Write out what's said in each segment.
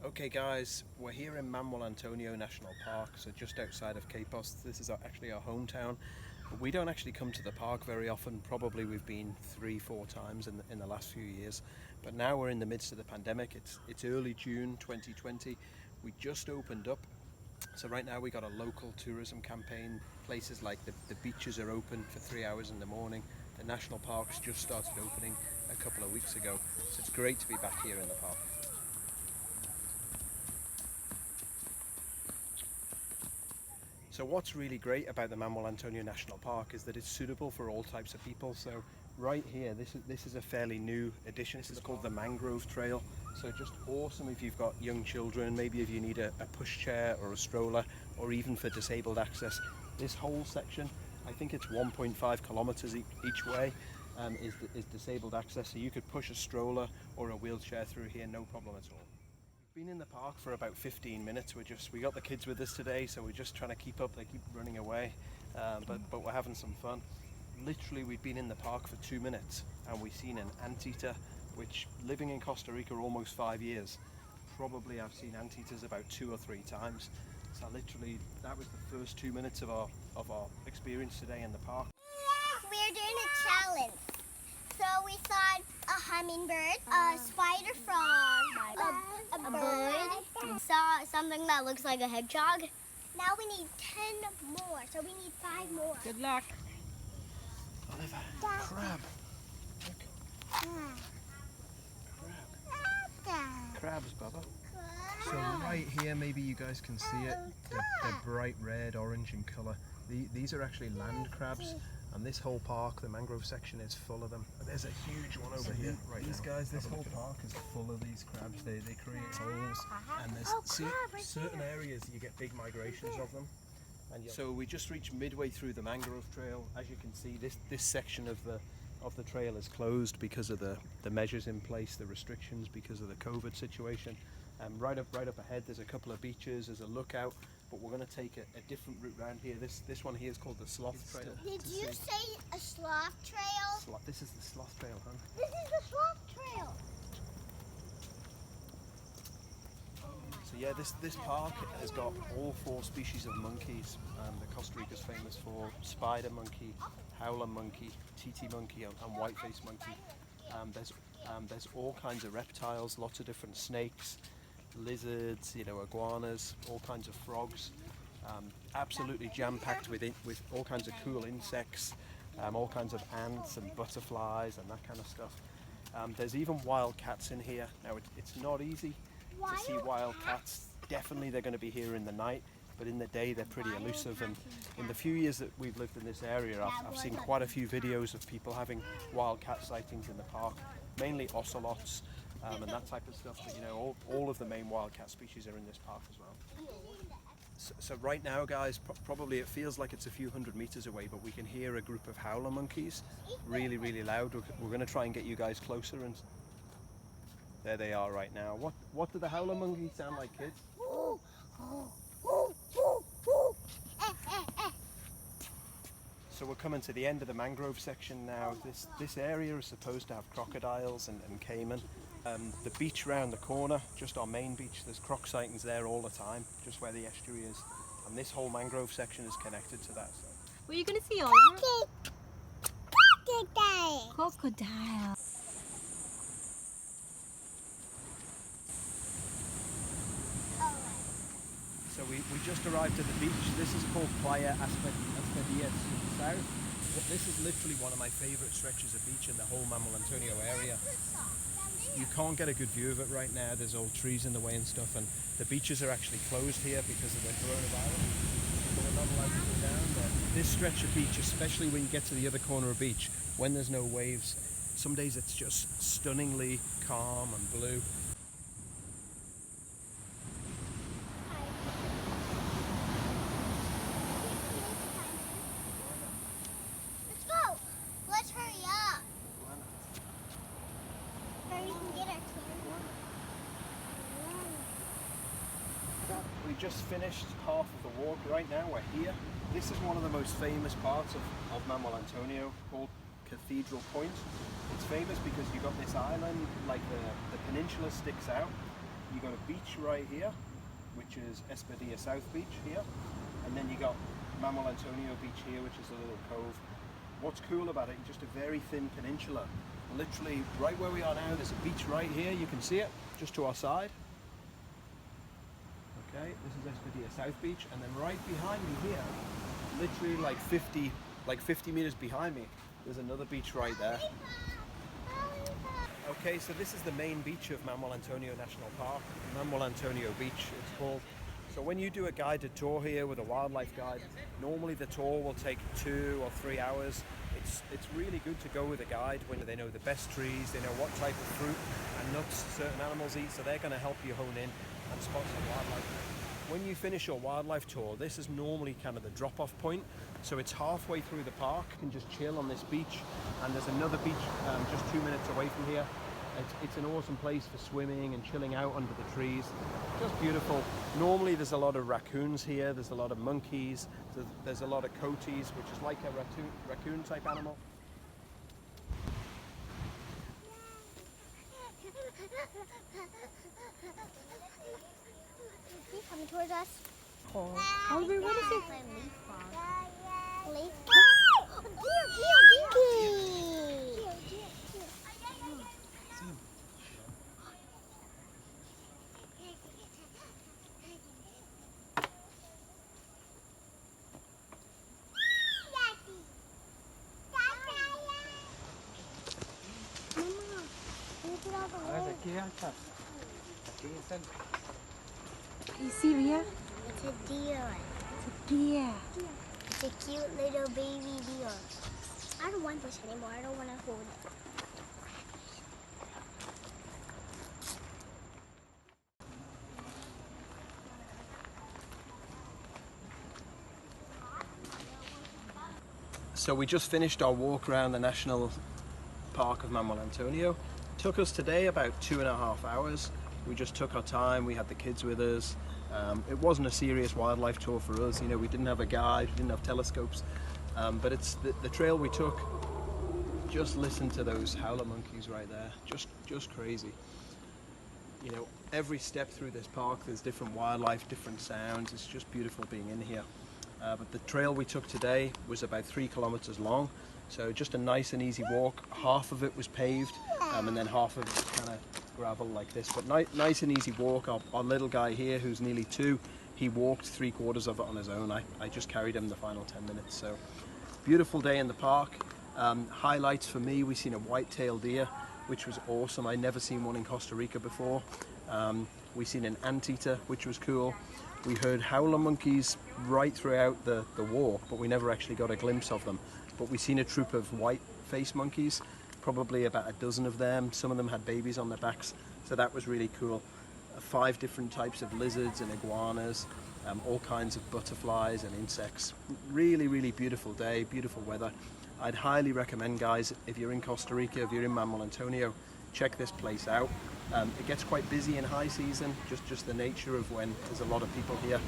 Okay guys, we're here in Manuel Antonio National Park, so just outside of Capos. This is actually our hometown, but we don't actually come to the park very often. Probably we've been 3-4 times in the last few years, but now we're in the midst of the pandemic. It's early June 2020. We just opened up, so right now we got a local tourism campaign. Places like the beaches are open for 3 hours in the morning. The national parks just started opening a couple of weeks ago, so it's great to be back here in the park. So what's really great about the Manuel Antonio National Park is that it's suitable for all types of people. So right here, this is a fairly new addition. This is called the Mangrove Trail. So just awesome if you've got young children, maybe if you need a pushchair or a stroller, or even for disabled access. This whole section, I think it's 1.5 kilometers each way, is disabled access. So you could push a stroller or a wheelchair through here, no problem at all. Been in the park for about 15 minutes. We got the kids with us today, so we're just trying to keep up. They keep running away, but we're having some fun. Literally, we've been in the park for 2 minutes and we've seen an anteater, which, living in Costa Rica almost 5 years, probably I've seen anteaters about 2 or 3 times. So literally, that was the first 2 minutes of our experience today in the park. We're doing a challenge. So we thought a hummingbird, a spider frog, a bird. Saw something that looks like a hedgehog. Now we need 10 more, so we need 5 more. Good luck. Oliver, crab. Look. Crabs, Bubba. So right here, maybe you guys can see it. They're bright red, orange in colour. These are actually land crabs. And this whole park, the mangrove section, is full of them. There's a huge one over here right now. These guys, this whole park is full of these crabs. They create holes, and there's certain areas you get big migrations of them. And so we just reached midway through the mangrove trail. As you can see, this section of the trail is closed because of the measures in place, the restrictions because of the COVID situation. Right up ahead, there's a couple of beaches. There's a lookout. But we're going to take a different route around here. This one here is called the Sloth Trail. Did you say a sloth trail? This is the Sloth Trail, huh? This is the sloth trail. So yeah, this park has got all 4 species of monkeys. The Costa Rica is famous for spider monkey, howler monkey, titi monkey, and whiteface monkey. There's all kinds of reptiles, lots of different snakes, lizards, iguanas, all kinds of frogs. Absolutely jam-packed with all kinds of cool insects, all kinds of ants and butterflies and that kind of stuff. There's even wild cats in here. Now it's not easy to see wild cats. Definitely they're going to be here in the night, but in the day they're pretty elusive. And in the few years that we've lived in this area, I've seen quite a few videos of people having wild cat sightings in the park, mainly ocelots. And that type of stuff, but all of the main wildcat species are in this park as well. So right now, guys, probably it feels like it's a few hundred meters away, but we can hear a group of howler monkeys really, really loud. We're going to try and get you guys closer, and there they are right now. What do the howler monkeys sound like, kids? So we're coming to the end of the mangrove section now. This area is supposed to have crocodiles and caiman. The beach round the corner, just our main beach, there's croc sightings there all the time, just where the estuary is. And this whole mangrove section is connected to that. So. What are you going to see, Oliver? Crocodile. Crocodile. So we just arrived at the beach. This is called Playa Aspedias South. This is literally one of my favourite stretches of beach in the whole Manuel Antonio area. You can't get a good view of it right now. There's old trees in the way and stuff, and the beaches are actually closed here because of the coronavirus. So we're not allowed to go down there. This stretch of beach, especially when you get to the other corner of beach, when there's no waves, some days it's just stunningly calm and blue. We just finished half of the walk. Right now we're here. This is one of the most famous parts of Manuel Antonio, called Cathedral Point. It's famous because you've got this island, like the peninsula sticks out. you got a beach right here, which is Espadilla South Beach here, and then you got Manuel Antonio Beach here, which is a little cove. What's cool about it, just a very thin peninsula. Literally right where we are now, there's a beach right here, you can see it, just to our side. Okay, this is Espadilla South Beach, and then right behind me here, literally like 50 meters behind me, there's another beach right there. Okay, so this is the main beach of Manuel Antonio National Park, Manuel Antonio Beach it's called. So when you do a guided tour here with a wildlife guide, normally the tour will take 2 or 3 hours. It's really good to go with a guide when they know the best trees, they know what type of fruit and nuts certain animals eat, so they're going to help you hone in and spot some wildlife. When you finish your wildlife tour, this is normally kind of the drop-off point. So it's halfway through the park. You can just chill on this beach, and there's another beach just 2 minutes away from here. It's an awesome place for swimming and chilling out under the trees. Just beautiful. Normally there's a lot of raccoons here, there's a lot of monkeys, there's a lot of coatis, which is like a raccoon type animal. He's coming towards us. Oliver, what is it? Leaf frog. Deer. You see, Ria? It's a deer. It's a deer. It's a cute little baby deer. I don't want this anymore. I don't want to hold it. So we just finished our walk around the National Park of Manuel Antonio. Took us today about 2.5 hours. We just took our time, we had the kids with us. It wasn't a serious wildlife tour for us, you know, we didn't have a guide, we didn't have telescopes, but it's the trail we took. Just listen to those howler monkeys right there, just crazy. You know, every step through this park there's different wildlife, different sounds, it's just beautiful being in here. But the trail we took today was about 3 kilometers long, so just a nice and easy walk. Half of it was paved, and then half of it was kind of gravel like this, but nice and easy walk. Our little guy here, who's nearly 2, he walked 3/4 of it on his own. I just carried him the final 10 minutes. So beautiful day in the park. Highlights for me, we seen a white-tailed deer, which was awesome. I'd never seen one in Costa Rica before. We seen an anteater, which was cool. We heard howler monkeys right throughout the walk, but we never actually got a glimpse of them. But we seen a troop of white-faced monkeys, probably about a dozen of them. Some of them had babies on their backs, so that was really cool. 5 different types of lizards and iguanas, all kinds of butterflies and insects. Really, really beautiful day, beautiful weather. I'd highly recommend, guys, if you're in Costa Rica, if you're in Manuel Antonio, check this place out. It gets quite busy in high season, just the nature of when there's a lot of people here,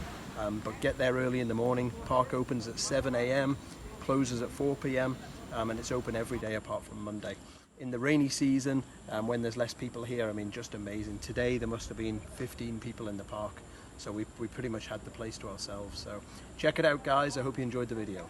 but get there early in the morning. Park opens at 7 a.m, closes at 4 p.m, and it's open every day apart from Monday. In the rainy season, when there's less people here, I mean, just amazing. Today there must have been 15 people in the park, so we pretty much had the place to ourselves. So check it out, guys. I hope you enjoyed the video.